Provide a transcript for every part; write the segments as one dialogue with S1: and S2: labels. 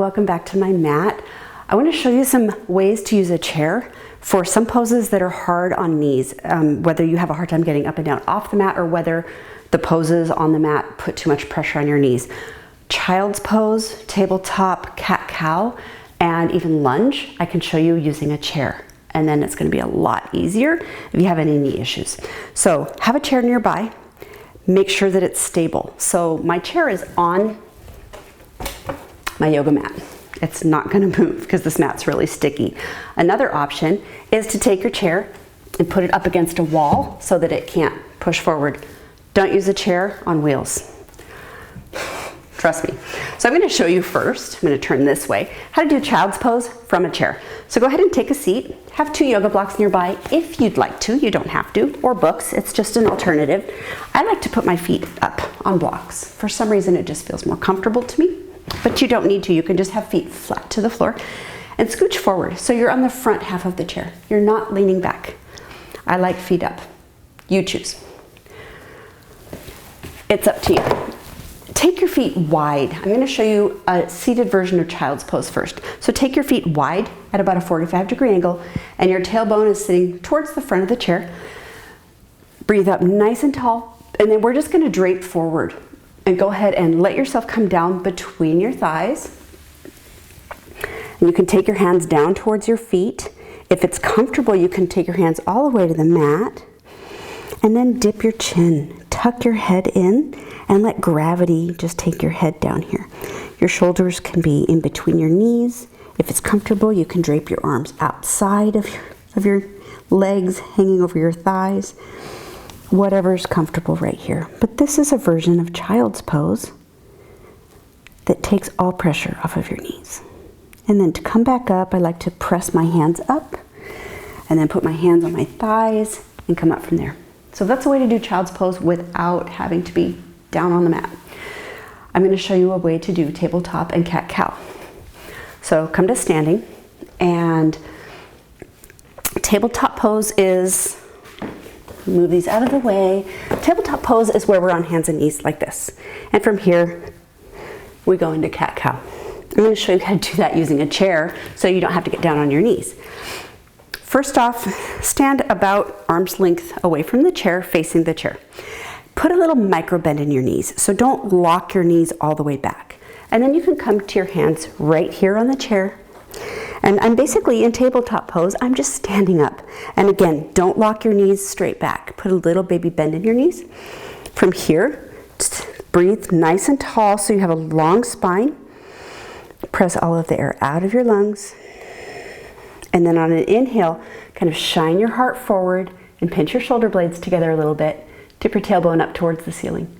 S1: Welcome back to my mat. I want to show you some ways to use a chair for some poses that are hard on knees, whether you have a hard time getting up and down off the mat or whether the poses on the mat put too much pressure on your knees. Child's pose, tabletop, cat-cow, and even lunge, I can show you using a chair. And then it's going to be a lot easier if you have any knee issues. So have a chair nearby. Make sure that it's stable. So my chair is on my yoga mat. It's not going to move because this mat's really sticky. Another option is to take your chair and put it up against a wall so that it can't push forward. Don't use a chair on wheels. Trust me. So I'm going to show you first, I'm going to turn this way, how to do child's pose from a chair. So go ahead and take a seat. Have 2 yoga blocks nearby if you'd like to. You don't have to. Or books. It's just an alternative. I like to put my feet up on blocks. For some reason it just feels more comfortable to me. But you don't need to. You can just have feet flat to the floor and scooch forward. So you're on the front half of the chair. You're not leaning back. I like feet up. You choose. It's up to you. Take your feet wide. I'm going to show you a seated version of child's pose first. So take your feet wide at about a 45-degree angle and your tailbone is sitting towards the front of the chair. Breathe up nice and tall, and then we're just going to drape forward. And go ahead and let yourself come down between your thighs. And you can take your hands down towards your feet. If it's comfortable, you can take your hands all the way to the mat. And then dip your chin. Tuck your head in and let gravity just take your head down here. Your shoulders can be in between your knees. If it's comfortable, you can drape your arms outside of your legs, hanging over your thighs. Whatever's comfortable right here. But this is a version of child's pose that takes all pressure off of your knees. And then to come back up, I like to press my hands up and then put my hands on my thighs and come up from there. So that's a way to do child's pose without having to be down on the mat. I'm going to show you a way to do tabletop and cat-cow. So come to standing, and tabletop pose is, move these out of the way. Tabletop pose is where we're on hands and knees like this. And from here, we go into cat-cow. I'm going to show you how to do that using a chair so you don't have to get down on your knees. First off, stand about arm's length away from the chair, facing the chair. Put a little micro bend in your knees, so don't lock your knees all the way back. And then you can come to your hands right here on the chair. And I'm basically in tabletop pose, I'm just standing up. And again, don't lock your knees straight back. Put a little baby bend in your knees. From here, breathe nice and tall so you have a long spine. Press all of the air out of your lungs. And then on an inhale, kind of shine your heart forward and pinch your shoulder blades together a little bit. Tip your tailbone up towards the ceiling.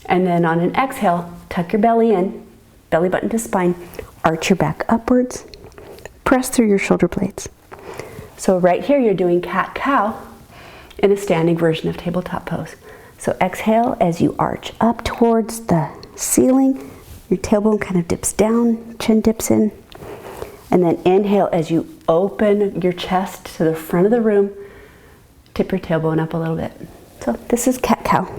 S1: And then on an exhale, tuck your belly in, belly button to spine, arch your back upwards. Press through your shoulder blades. So right here you're doing cat-cow in a standing version of tabletop pose. So exhale as you arch up towards the ceiling. Your tailbone kind of dips down, chin dips in. And then inhale as you open your chest to the front of the room. Tip your tailbone up a little bit. So this is cat-cow.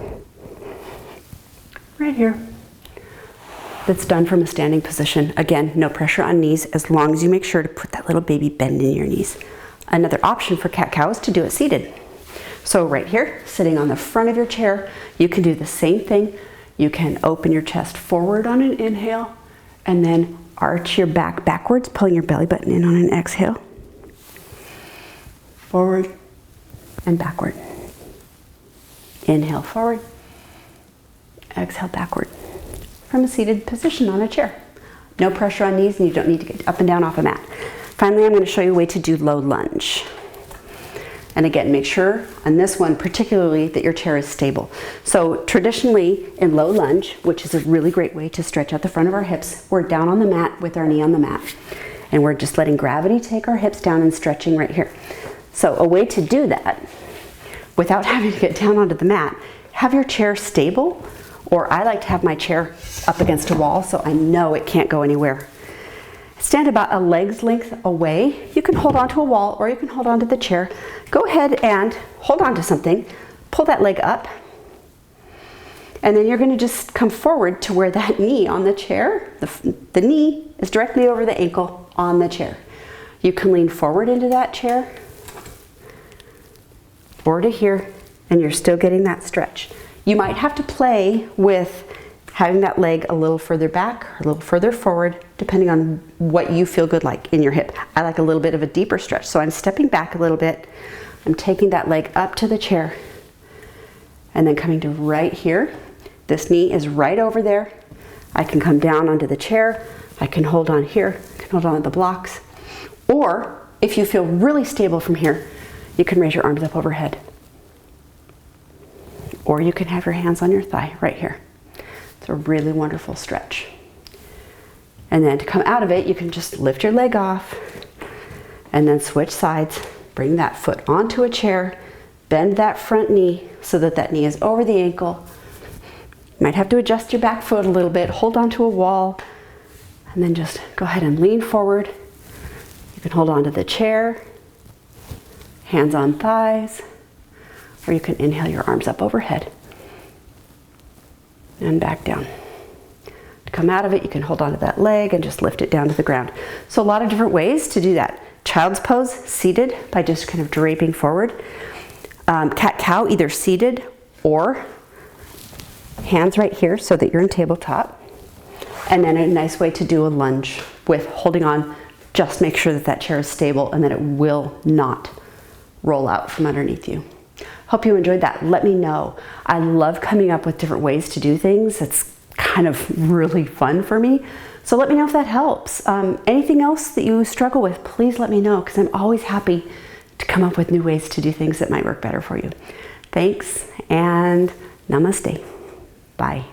S1: Right here. That's done from a standing position. Again, no pressure on knees as long as you make sure to put that little baby bend in your knees. Another option for cat-cow is to do it seated. So right here, sitting on the front of your chair, you can do the same thing. You can open your chest forward on an inhale and then arch your back backwards, pulling your belly button in on an exhale. Forward and backward. Inhale forward, exhale backward. From a seated position on a chair. No pressure on knees and you don't need to get up and down off a mat. Finally, I'm going to show you a way to do low lunge. And again, make sure on this one particularly that your chair is stable. So traditionally in low lunge, which is a really great way to stretch out the front of our hips, we're down on the mat with our knee on the mat. And we're just letting gravity take our hips down and stretching right here. So a way to do that without having to get down onto the mat, have your chair stable. Or I like to have my chair up against a wall so I know it can't go anywhere. Stand about a leg's length away. You can hold onto a wall or you can hold onto the chair. Go ahead and hold on to something. Pull that leg up And then you're going to just come forward to where that knee on the chair, the knee is directly over the ankle on the chair. You can lean forward into that chair or to here, and you're still getting that stretch. You might have to play with having that leg a little further back or a little further forward, depending on what you feel good like in your hip. I like a little bit of a deeper stretch, so I'm stepping back a little bit. I'm taking that leg up to the chair and then coming to right here. This knee is right over there. I can come down onto the chair. I can hold on here. I can hold on to the blocks. Or if you feel really stable from here, you can raise your arms up overhead. Or you can have your hands on your thigh right here. It's a really wonderful stretch. And then to come out of it, you can just lift your leg off and then switch sides. Bring that foot onto a chair, bend that front knee so that that knee is over the ankle. You might have to adjust your back foot a little bit, hold onto a wall, and then just go ahead and lean forward. You can hold onto the chair, hands on thighs, or you can inhale your arms up overhead and back down. To come out of it, you can hold onto that leg and just lift it down to the ground. So a lot of different ways to do that. Child's pose, seated, by just kind of draping forward. Cat-cow, either seated or hands right here so that you're in tabletop. And then a nice way to do a lunge with holding on, just make sure that that chair is stable and that it will not roll out from underneath you. Hope you enjoyed that. Let me know. I love coming up with different ways to do things. It's kind of really fun for me. So let me know if that helps. Anything else that you struggle with, please let me know, because I'm always happy to come up with new ways to do things that might work better for you. Thanks, and namaste. Bye.